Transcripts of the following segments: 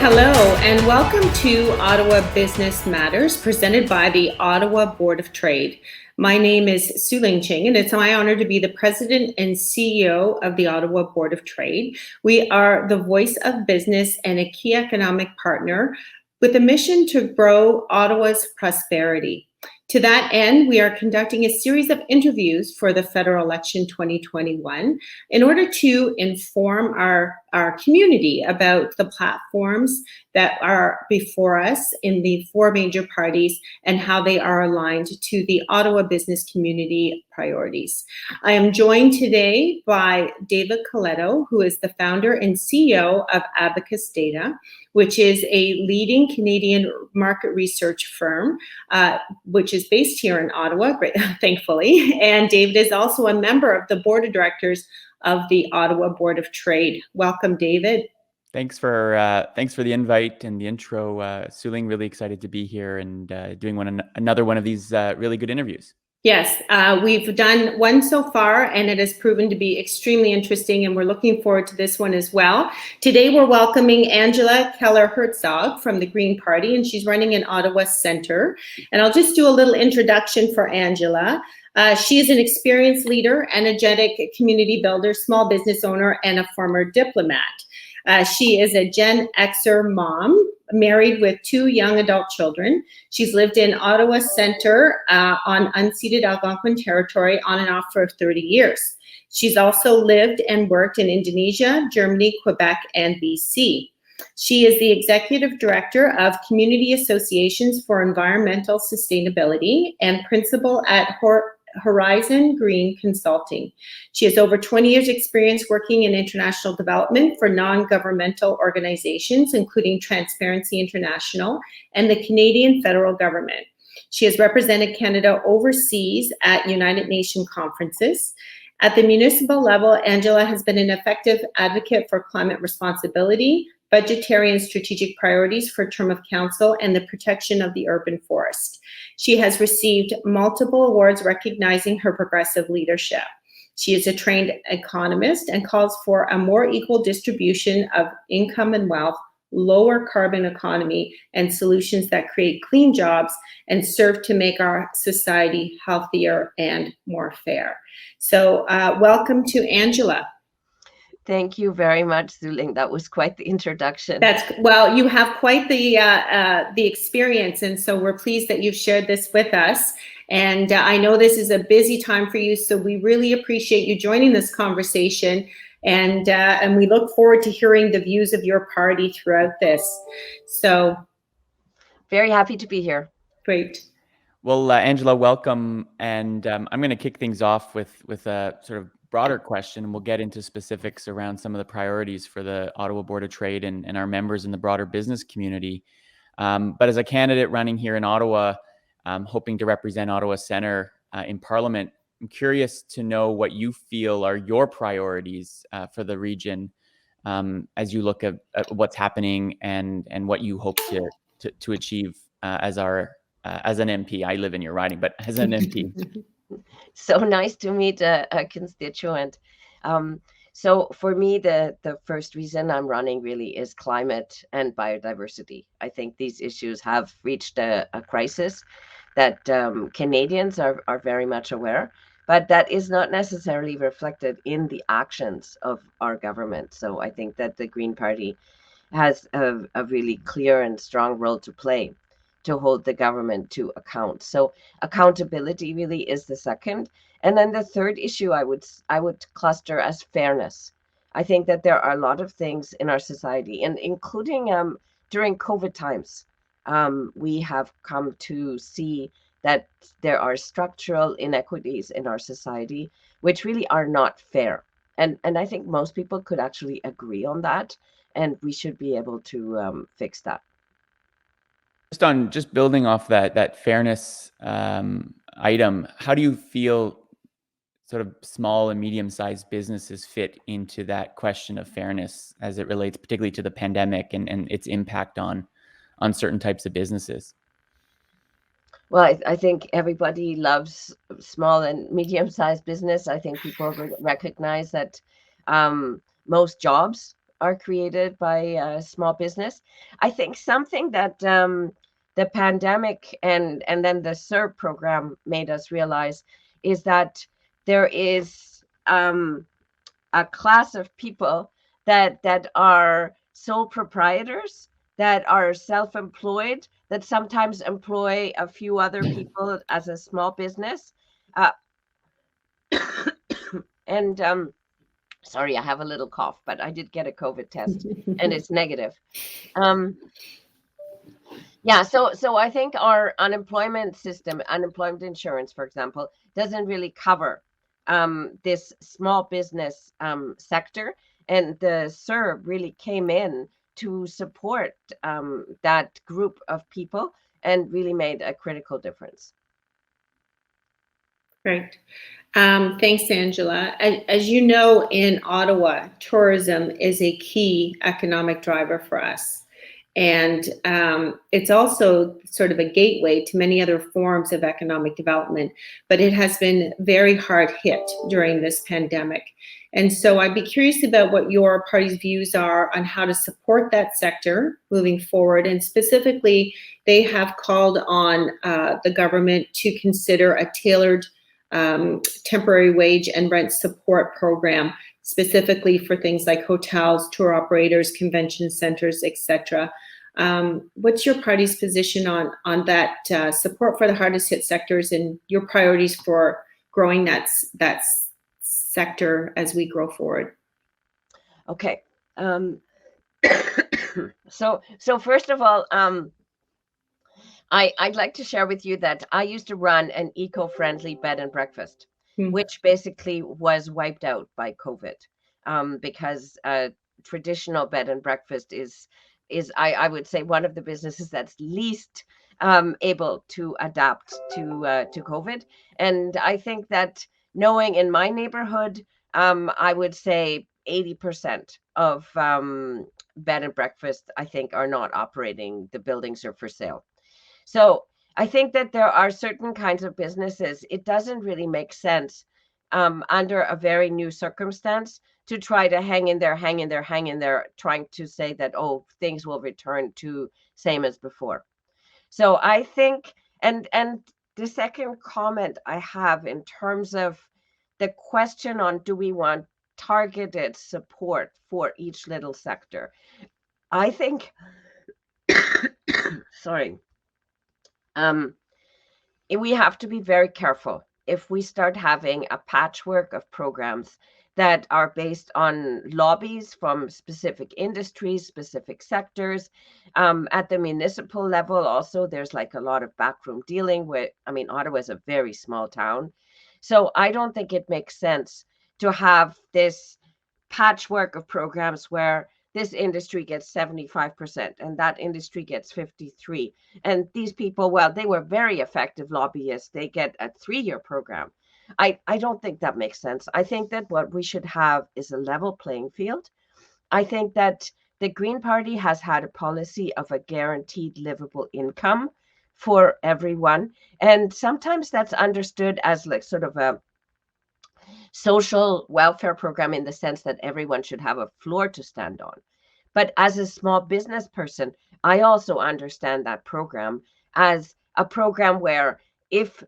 Hello, and welcome to Ottawa Business Matters, presented by the Ottawa Board of Trade. My name is Sueling Ching, and it's my honor to be the President and CEO of the Ottawa Board of Trade. We are the voice of business and a key economic partner with a mission to grow Ottawa's prosperity. To that end, we are conducting a series of interviews for the federal election 2021 in order to inform our community about the platforms that are before us in the four major parties and how they are aligned to the Ottawa business community priorities. I am joined today by David Coletto, who is the founder and CEO of Abacus Data, which is a leading Canadian market research firm, which is based here in Ottawa, thankfully. And David is also a member of the board of directors of the Ottawa Board of Trade. Welcome, David. Thanks for the invite and the intro, Sueling. Really excited to be here and doing another one of these really good interviews. Yes, we've done one so far, and it has proven to be extremely interesting, and we're looking forward to this one as well. Today, we're welcoming Angela Keller-Herzog from the Green Party, and she's running in Ottawa Centre. And I'll just do a little introduction for Angela. She is an experienced leader, energetic community builder, small business owner, and a former diplomat. She is a Gen Xer mom, married with two young adult children. She's lived in Ottawa Centre on unceded Algonquin territory on and off for 30 years. She's also lived and worked in Indonesia, Germany, Quebec, and BC. She is the executive director of Community Associations for Environmental Sustainability and principal at Horizon Green Consulting. She has over 20 years experience working in international development for non-governmental organizations, including Transparency International and the Canadian federal government. She has represented Canada overseas at United Nations conferences. At the municipal level, Angela has been an effective advocate for climate responsibility, budgetary and strategic priorities for term of council, and the protection of the urban forest. She has received multiple awards recognizing her progressive leadership. She is a trained economist and calls for a more equal distribution of income and wealth, lower carbon economy, and solutions that create clean jobs and serve to make our society healthier and more fair. So welcome to Angela. Thank you very much, Sueling. That was quite the introduction. Well, you have quite the experience, and so we're pleased that you've shared this with us. And I know this is a busy time for you, so we really appreciate you joining this conversation. And we look forward to hearing the views of your party throughout this. So, very happy to be here. Great. Well, Angela, welcome. And I'm going to kick things off with a sort of broader question, and we'll get into specifics around some of the priorities for the Ottawa Board of Trade and our members in the broader business community. But as a candidate running here in Ottawa, hoping to represent Ottawa Centre in Parliament, I'm curious to know what you feel are your priorities for the region as you look at what's happening and what you hope to achieve as an MP. I live in your riding, but as an MP. So nice to meet a constituent. So for me, the first reason I'm running really is climate and biodiversity. I think these issues have reached a crisis that Canadians are very much aware, but that is not necessarily reflected in the actions of our government. So I think that the Green Party has a really clear and strong role to play to hold the government to account. So accountability really is the second. And then the third issue I would cluster as fairness. I think that there are a lot of things in our society, and including during COVID times, we have come to see that there are structural inequities in our society which really are not fair. And I think most people could actually agree on that, and we should be able to fix that. Just building off that fairness item, how do you feel sort of small and medium-sized businesses fit into that question of fairness as it relates particularly to the pandemic and its impact on certain types of businesses? Well, I think everybody loves small and medium-sized business. I think people recognize that most jobs are created by small business. I think something that the pandemic and then the SERB program made us realize is that there is a class of people that are sole proprietors, that are self-employed, that sometimes employ a few other people as a small business. Uh, and sorry, I have a little cough, but I did get a COVID test and it's negative. Yeah, so I think our unemployment system, unemployment insurance, for example, doesn't really cover this small business sector, and the SERB really came in to support that group of people and really made a critical difference. Great. Thanks, Angela. As you know, in Ottawa, tourism is a key economic driver for us. And it's also sort of a gateway to many other forms of economic development, but it has been very hard hit during this pandemic. And so I'd be curious about what your party's views are on how to support that sector moving forward. And specifically, they have called on the government to consider a tailored temporary wage and rent support program, specifically for things like hotels, tour operators, convention centers, etc. What's your party's position on that support for the hardest hit sectors and your priorities for growing that sector as we grow forward? Okay. So first of all, I'd like to share with you that I used to run an eco-friendly bed and breakfast, which basically was wiped out by COVID, because traditional bed and breakfast is I would say one of the businesses that's least able to adapt to COVID. And I think that knowing in my neighborhood, I would say 80% of bed and breakfast, I think, are not operating. The buildings are for sale. So I think that there are certain kinds of businesses, it doesn't really make sense under a very new circumstance to try to hang in there, trying to say that, oh, things will return to same as before. So I think, and the second comment I have in terms of the question on do we want targeted support for each little sector, I think, sorry, we have to be very careful if we start having a patchwork of programs that are based on lobbies from specific industries, specific sectors. At the municipal level, also, there's like a lot of backroom dealing with, I mean, Ottawa is a very small town. So I don't think it makes sense to have this patchwork of programs where this industry gets 75% and that industry gets 53%. And these people, well, they were very effective lobbyists. They get a 3-year program. I don't think that makes sense. I think that what we should have is a level playing field. I think that the Green Party has had a policy of a guaranteed livable income for everyone. And sometimes that's understood as like sort of a social welfare program in the sense that everyone should have a floor to stand on. But as a small business person, I also understand that program as a program where if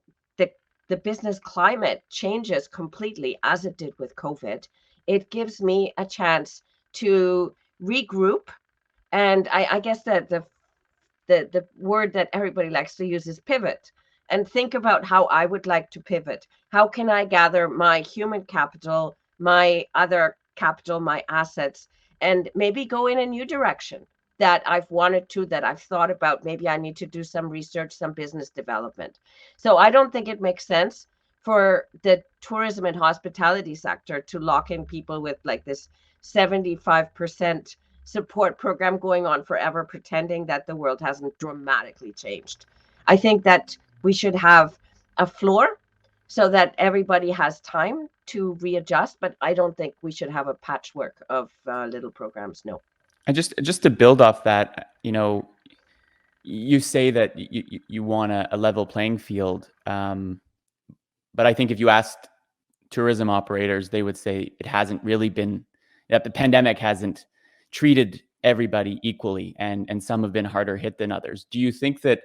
the business climate changes completely, as it did with COVID, it gives me a chance to regroup. And I guess that the word that everybody likes to use is pivot, and think about how I would like to pivot. How can I gather my human capital, my other capital, my assets, and maybe go in a new direction that I've wanted to, that I've thought about. Maybe I need to do some research, some business development. So I don't think it makes sense for the tourism and hospitality sector to lock in people with like this 75% support program going on forever, pretending that the world hasn't dramatically changed. I think that we should have a floor so that everybody has time to readjust, but I don't think we should have a patchwork of little programs. No. And just to build off that, you say that you want a level playing field, but I think if you asked tourism operators, they would say it hasn't really been, that the pandemic hasn't treated everybody equally, and some have been harder hit than others. Do you think that,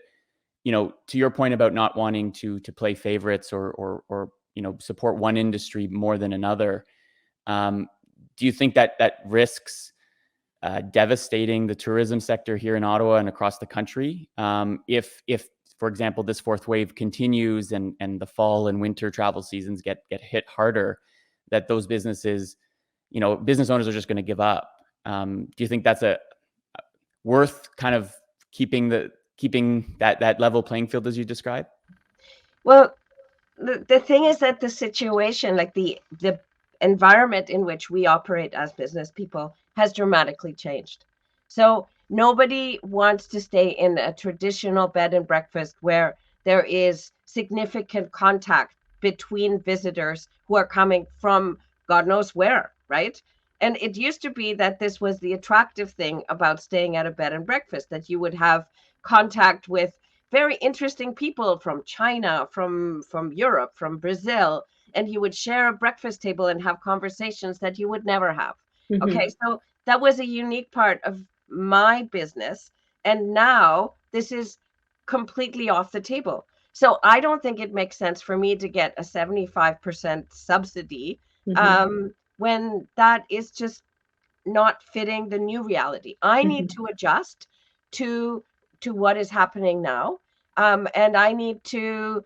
to your point about not wanting to play favorites or support one industry more than another, do you think that risks devastating the tourism sector here in Ottawa and across the country? If, for example, this fourth wave continues and the fall and winter travel seasons get hit harder, that those businesses, business owners are just going to give up. Do you think that's worth kind of keeping that level playing field as you describe? Well, the thing is that the situation, like the environment in which we operate as business people, has dramatically changed. So nobody wants to stay in a traditional bed and breakfast where there is significant contact between visitors who are coming from God knows where, right? And it used to be that this was the attractive thing about staying at a bed and breakfast, that you would have contact with very interesting people from China, from Europe, from Brazil, and you would share a breakfast table and have conversations that you would never have. Mm-hmm. Okay, so that was a unique part of my business. And now this is completely off the table. So I don't think it makes sense for me to get a 75% subsidy when that is just not fitting the new reality. I need to adjust to what is happening now. And I need to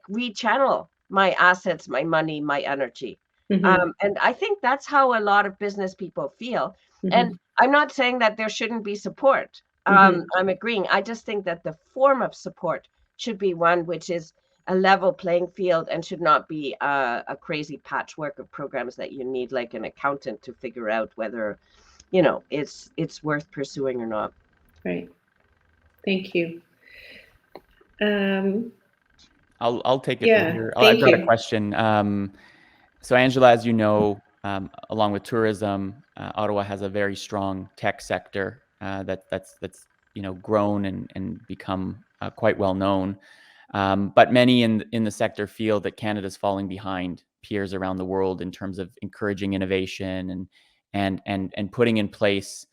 rechannel my assets, my money, my energy. And I think that's how a lot of business people feel. And I'm not saying that there shouldn't be support. I'm agreeing. I just think that the form of support should be one which is a level playing field and should not be a crazy patchwork of programs that you need like an accountant to figure out whether, it's worth pursuing or not. Right. Thank you. I'll take it from here. I've got a question. So Angela, as you know, along with tourism, Ottawa has a very strong tech sector that's grown and become quite well known. But many in the sector feel that Canada's falling behind peers around the world in terms of encouraging innovation and putting in place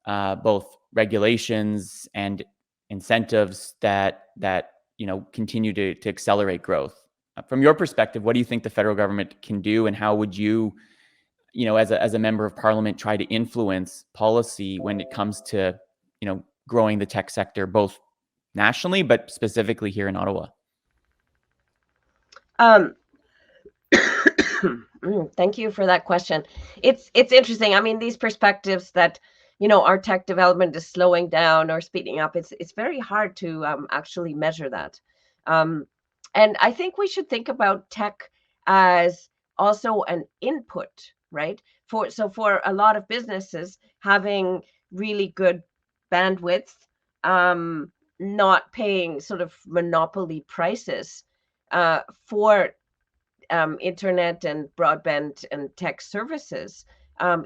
both regulations and incentives that continue to accelerate growth. From your perspective, what do you think the federal government can do, and how would you, as a member of parliament, try to influence policy when it comes to, growing the tech sector, both nationally, but specifically here in Ottawa? Thank you for that question. It's interesting. I mean, these perspectives that, our tech development is slowing down or speeding up, it's very hard to actually measure that. And I think we should think about tech as also an input, right? For a lot of businesses, having really good bandwidth, not paying sort of monopoly prices for internet and broadband and tech services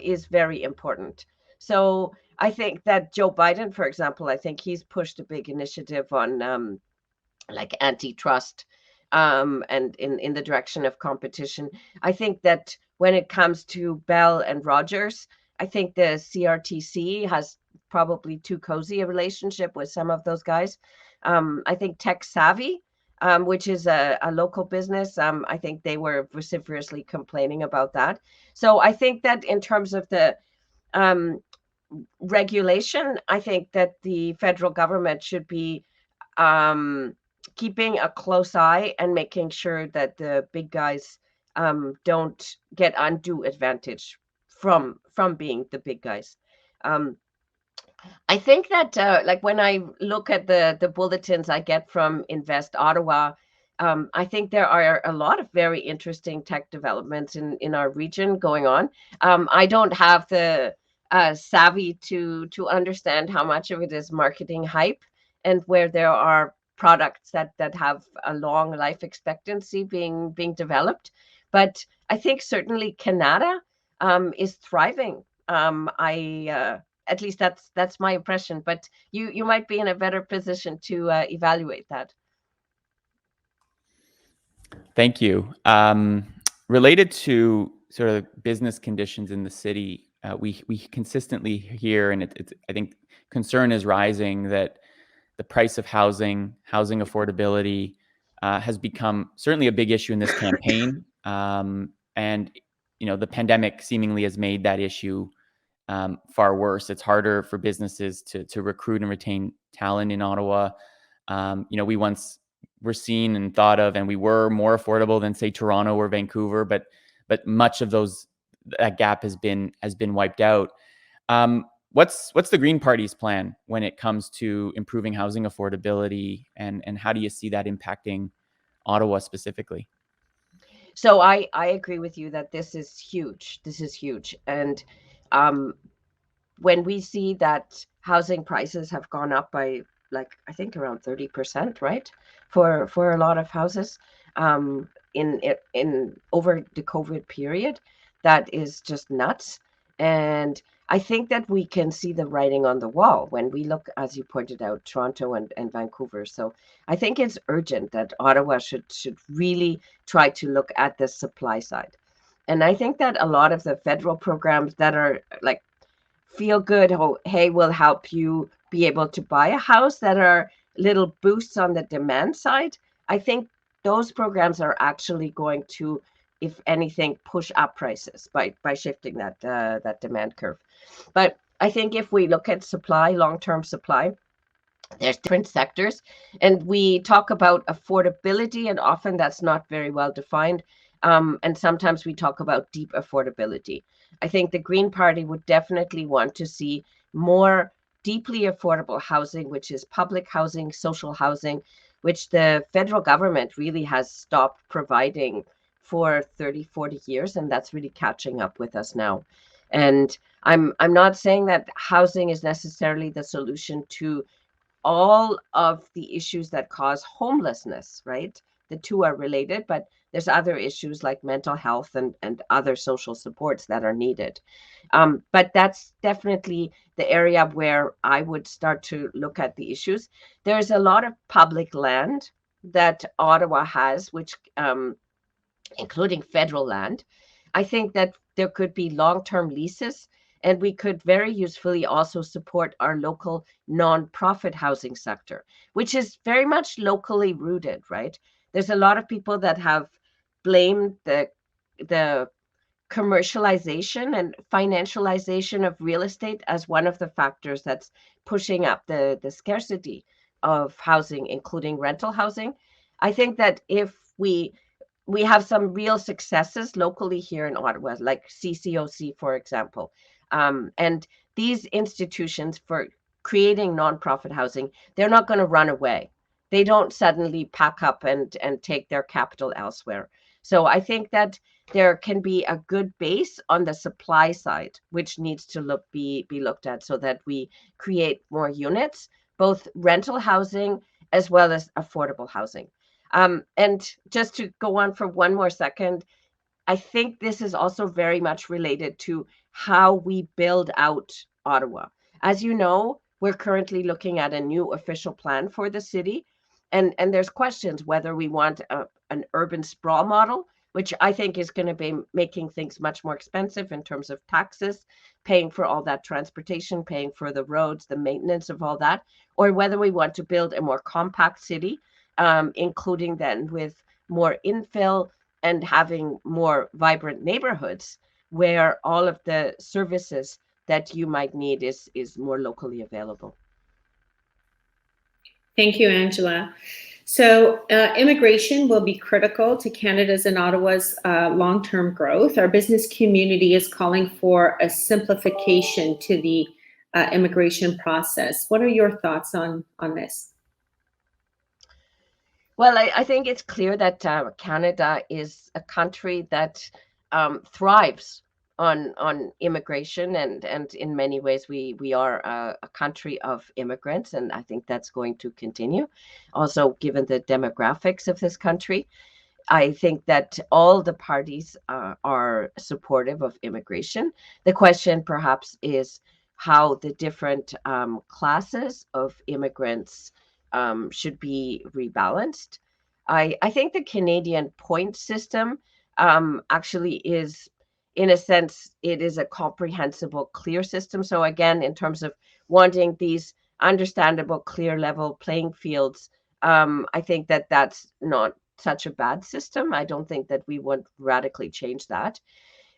is very important. So I think that Joe Biden, for example, I think he's pushed a big initiative on antitrust and in the direction of competition. I think that when it comes to Bell and Rogers, I think the CRTC has probably too cozy a relationship with some of those guys. I think Tech Savvy, which is a local business, I think they were vociferously complaining about that. So I think that in terms of the regulation, I think that the federal government should be keeping a close eye and making sure that the big guys don't get undue advantage from being the big guys. I think that when I look at the bulletins I get from Invest Ottawa, I think there are a lot of very interesting tech developments in our region going on. I don't have the savvy to understand how much of it is marketing hype and where there are products that have a long life expectancy being developed. But I think certainly Canada is thriving. At least that's my impression, but you might be in a better position to evaluate that. Thank you. Related to sort of business conditions in the city, we consistently hear, and I think concern is rising that the price of housing affordability has become certainly a big issue in this campaign. And the pandemic seemingly has made that issue far worse. It's harder for businesses to recruit and retain talent in Ottawa. We once were seen and thought of, and we were more affordable than, say, Toronto or Vancouver, but much of that gap has been wiped out. What's the Green Party's plan when it comes to improving housing affordability, and how do you see that impacting Ottawa specifically? So I agree with you that this is huge. This is huge. And when we see that housing prices have gone up by, like, I think around 30%, right? For a lot of houses in over the COVID period, that is just nuts. And I think that we can see the writing on the wall when we look, as you pointed out, Toronto and Vancouver. So I think it's urgent that Ottawa should really try to look at the supply side. And I think that a lot of the federal programs that are like feel good, oh, hey, will help you be able to buy a house, that are little boosts on the demand side, I think those programs are actually going to, if anything, push up prices by shifting that demand curve. But I think if we look at supply, long-term supply, there's different sectors, and we talk about affordability, and often that's not very well defined. And sometimes we talk about deep affordability. I think the Green Party would definitely want to see more deeply affordable housing, which is public housing, social housing, which the federal government really has stopped providing for 30, 40 years, and that's really catching up with us now. And I'm not saying that housing is necessarily the solution to all of the issues that cause homelessness, right? The two are related, but there's other issues like mental health and other social supports that are needed. But that's definitely the area where I would start to look at the issues. There's a lot of public land that Ottawa has, which including federal land. I think that there could be long-term leases, and we could very usefully also support our local nonprofit housing sector, which is very much locally rooted, right? There's a lot of people that have blamed the commercialization and financialization of real estate as one of the factors that's pushing up the scarcity of housing, including rental housing. I think that if we have some real successes locally here in Ottawa, like CCOC, for example. And these institutions for creating nonprofit housing, they're not going to run away. They don't suddenly pack up and take their capital elsewhere. So I think that there can be a good base on the supply side, which needs to be looked at so that we create more units, both rental housing as well as affordable housing. And just to go on for one more second, I think this is also very much related to how we build out Ottawa. As you know, we're currently looking at a new official plan for the city. And there's questions whether we want an urban sprawl model, which I think is going to be making things much more expensive in terms of taxes, paying for all that transportation, paying for the roads, the maintenance of all that, or whether we want to build a more compact city, including then with more infill and having more vibrant neighborhoods where all of the services that you might need is more locally available. Thank you, Angela. So immigration will be critical to Canada's and Ottawa's long-term growth. Our business community is calling for a simplification to the immigration process. What are your thoughts on this? Well, I think it's clear that Canada is a country that thrives on immigration, and in many ways we are a country of immigrants, and I think that's going to continue. Also, given the demographics of this country, I think that all the parties are supportive of immigration. The question perhaps is how the different classes of immigrants should be rebalanced. I think the Canadian point system actually is in a sense, it is a comprehensible, clear system. So again, in terms of wanting these understandable, clear level playing fields, I think that that's not such a bad system. I don't think that we would radically change that.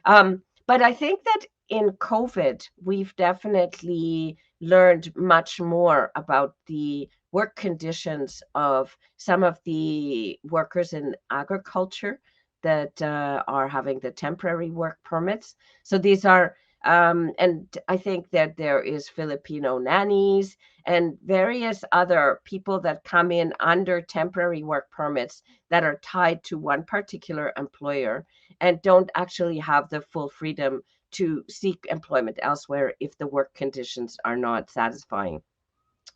But I think that in COVID, we've definitely learned much more about the work conditions of some of the workers in agriculture that are having the temporary work permits. So these are, and I think that there is Filipino nannies and various other people that come in under temporary work permits that are tied to one particular employer and don't actually have the full freedom to seek employment elsewhere if the work conditions are not satisfying.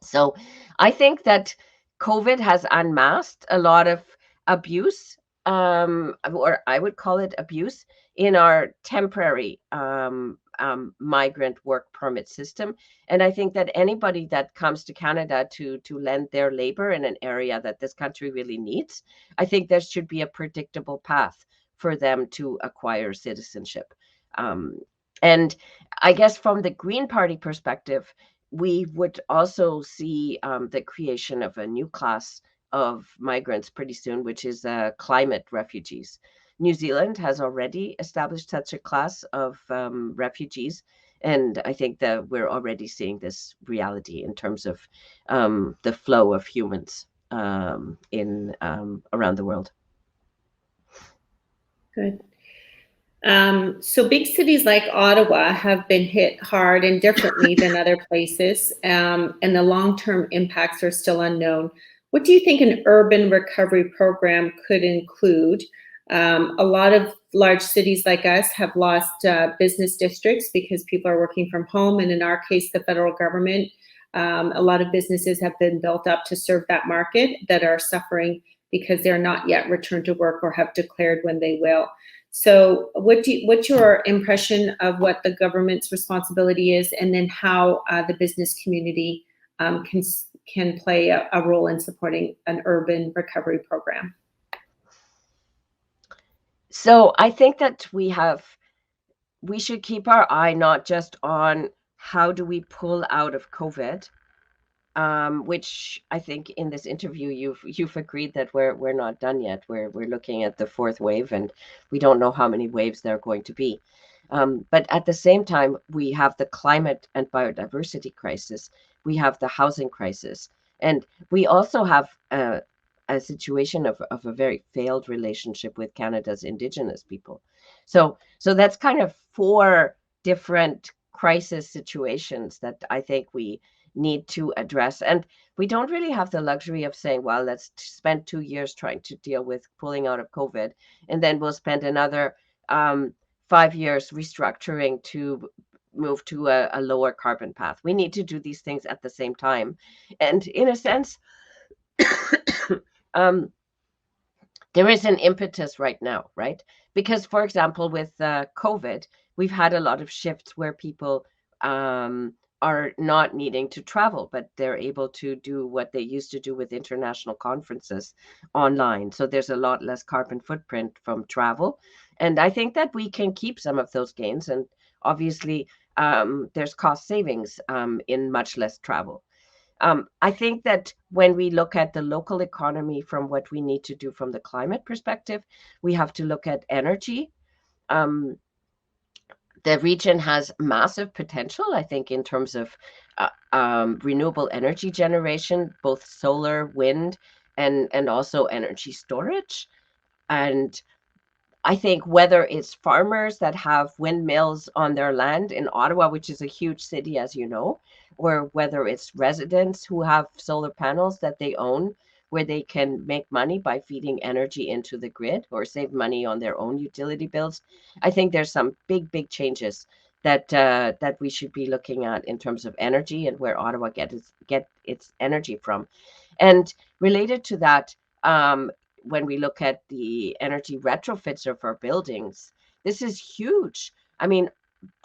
So I think that COVID has unmasked a lot of abuse, or I would call it abuse, in our temporary migrant work permit system. And I think that anybody that comes to Canada to lend their labor in an area that this country really needs, I think there should be a predictable path for them to acquire citizenship. And I guess from the Green Party perspective, we would also see the creation of a new class of migrants pretty soon, which is climate refugees. New Zealand has already established such a class of refugees, and I think that we're already seeing this reality in terms of the flow of humans in around the world. Good. So big cities like Ottawa have been hit hard and differently than other places, and the long-term impacts are still unknown. What do you think an urban recovery program could include? A lot of large cities like us have lost business districts because people are working from home, and in our case, the federal government, a lot of businesses have been built up to serve that market that are suffering because they're not yet returned to work or have declared when they will. So what's your impression of what the government's responsibility is, and then how the business community can play a role in supporting an urban recovery program? So I think that we should keep our eye not just on how do we pull out of COVID, which I think in this interview you've agreed that we're not done yet. We're looking at the fourth wave, and we don't know how many waves there are going to be. But at the same time, we have the climate and biodiversity crisis. We have the housing crisis, and we also have a situation of a very failed relationship with Canada's Indigenous people. So that's kind of four different crisis situations that I think we need to address. And we don't really have the luxury of saying, well, let's spend 2 years trying to deal with pulling out of COVID, and then we'll spend another 5 years restructuring to move to a lower carbon path. We need to do these things at the same time. And in a sense, there is an impetus right now, right? Because, for example, with COVID, we've had a lot of shifts where people are not needing to travel, but they're able to do what they used to do with international conferences online. So there's a lot less carbon footprint from travel. And I think that we can keep some of those gains. And obviously, there's cost savings in much less travel. I think that when we look at the local economy from what we need to do from the climate perspective, we have to look at energy. The region has massive potential, I think, in terms of renewable energy generation, both solar, wind, and also energy storage. And I think whether it's farmers that have windmills on their land in Ottawa, which is a huge city, as you know, or whether it's residents who have solar panels that they own, where they can make money by feeding energy into the grid or save money on their own utility bills. I think there's some big changes that that we should be looking at in terms of energy and where Ottawa get its energy from. And related to that, when we look at the energy retrofits of our buildings, this is huge. I mean,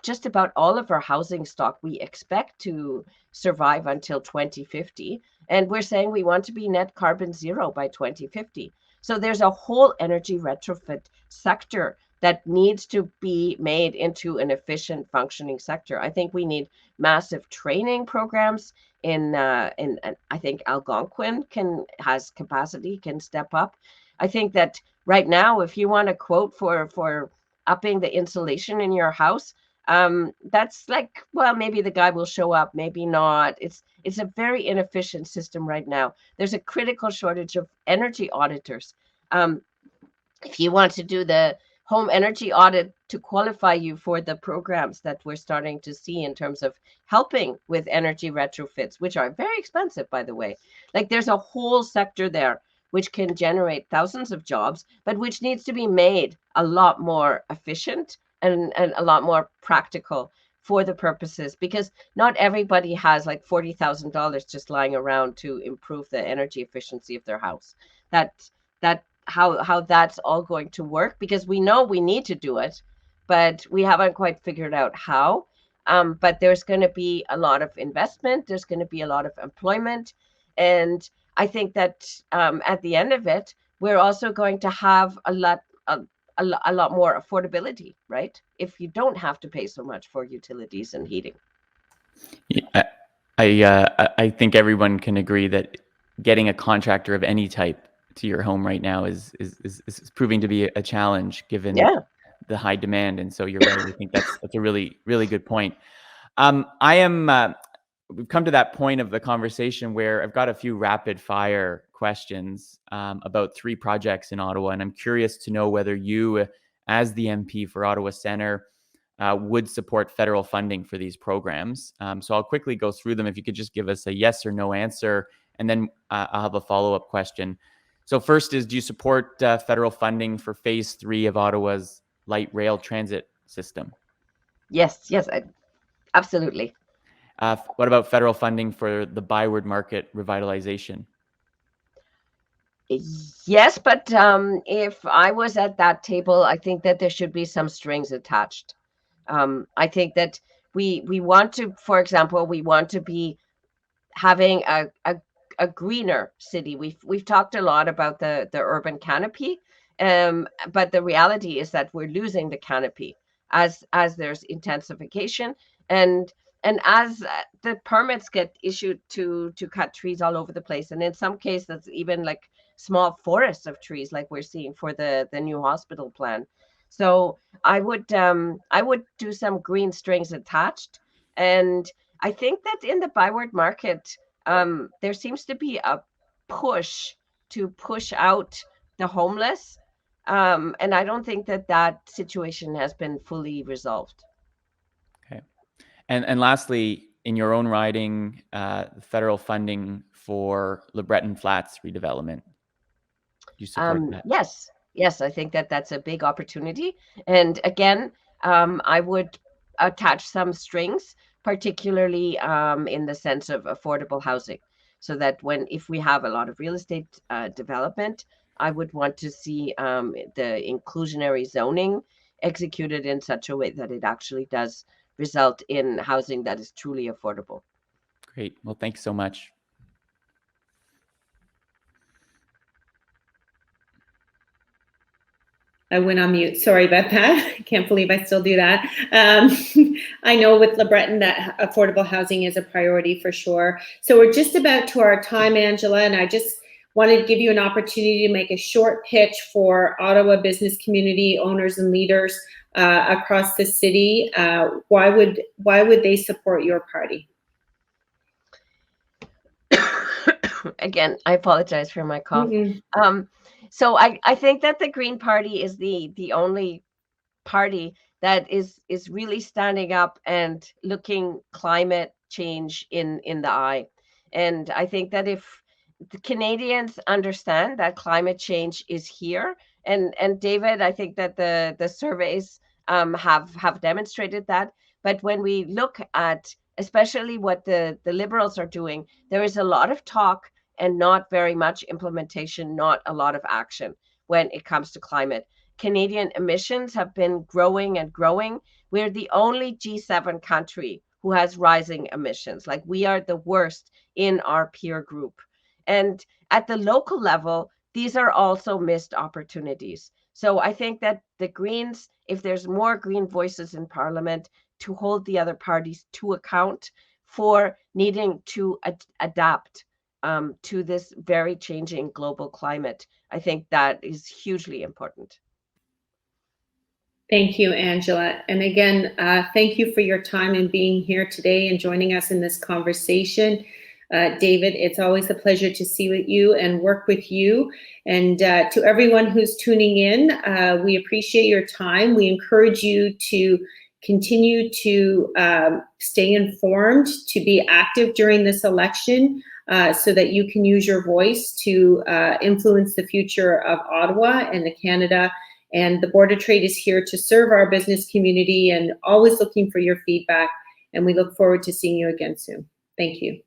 just about all of our housing stock we expect to survive until 2050. And we're saying we want to be net carbon zero by 2050. So there's a whole energy retrofit sector that needs to be made into an efficient functioning sector. I think we need massive training programs in I think Algonquin has capacity, can step up. I think that right now, if you want a quote for upping the insulation in your house, that's like, well, maybe the guy will show up, maybe not. It's a very inefficient system right now. There's a critical shortage of energy auditors. If you want to do the home energy audit to qualify you for the programs that we're starting to see in terms of helping with energy retrofits, which are very expensive, by the way. Like there's a whole sector there which can generate thousands of jobs, but which needs to be made a lot more efficient and a lot more practical for the purposes, because not everybody has like $40,000 just lying around to improve the energy efficiency of their house. That how that's all going to work, because we know we need to do it, but we haven't quite figured out how. But there's going to be a lot of investment, there's going to be a lot of employment, and I think that at the end of it, we're also going to have a lot more affordability, right? If you don't have to pay so much for utilities and heating. Yeah, I think everyone can agree that getting a contractor of any type to your home right now is proving to be a challenge given the high demand. And so you're right. I think that's a really, really good point. We've come to that point of the conversation where I've got a few rapid fire questions about 3 projects in Ottawa. And I'm curious to know whether you, as the MP for Ottawa Centre, would support federal funding for these programs. So I'll quickly go through them. If you could just give us a yes or no answer, and then I'll have a follow-up question. So first is, do you support federal funding for phase 3 of Ottawa's light rail transit system? Yes, absolutely. What about federal funding for the Byward Market revitalization? Yes, but if I was at that table, I think that there should be some strings attached. I think that we want to, for example, we want to be having a greener city. We've talked a lot about the urban canopy, but the reality is that we're losing the canopy as there's intensification and as the permits get issued to cut trees all over the place, and in some cases even like small forests of trees, like we're seeing for the new hospital plan. So I would do some green strings attached, and I think that in the Byward Market, there seems to be a push to push out the homeless, and I don't think that situation has been fully resolved. Okay, and lastly, in your own riding, federal funding for LeBreton Flats redevelopment, do you support that? Yes, I think that that's a big opportunity, and again, I would attach some strings, particularly in the sense of affordable housing, so that if we have a lot of real estate development, I would want to see the inclusionary zoning executed in such a way that it actually does result in housing that is truly affordable. Great. Well, thanks so much. I went on mute. Sorry about that. I can't believe I still do that. I know with LeBreton that affordable housing is a priority for sure. So we're just about to our time, Angela, and I just wanted to give you an opportunity to make a short pitch for Ottawa business community owners and leaders across the city. Why would they support your party? Again, I apologize for my cough. So I think that the Green Party is the only party that is really standing up and looking climate change in the eye. And I think that if the Canadians understand that climate change is here, and David, I think that the surveys have demonstrated that. But when we look at especially what the Liberals are doing, there is a lot of talk and not very much implementation, not a lot of action when it comes to climate. Canadian emissions have been growing and growing. We're the only G7 country who has rising emissions. Like, we are the worst in our peer group. And at the local level, these are also missed opportunities. So I think that the Greens, if there's more Green voices in Parliament, to hold the other parties to account for needing to adapt to this very changing global climate, I think that is hugely important. Thank you, Angela. And again, thank you for your time and being here today and joining us in this conversation. David, it's always a pleasure to see you and work with you. And to everyone who's tuning in, we appreciate your time. We encourage you to continue to stay informed, to be active during this election, so that you can use your voice to influence the future of Ottawa and Canada. And the Board of Trade is here to serve our business community and always looking for your feedback. And we look forward to seeing you again soon. Thank you.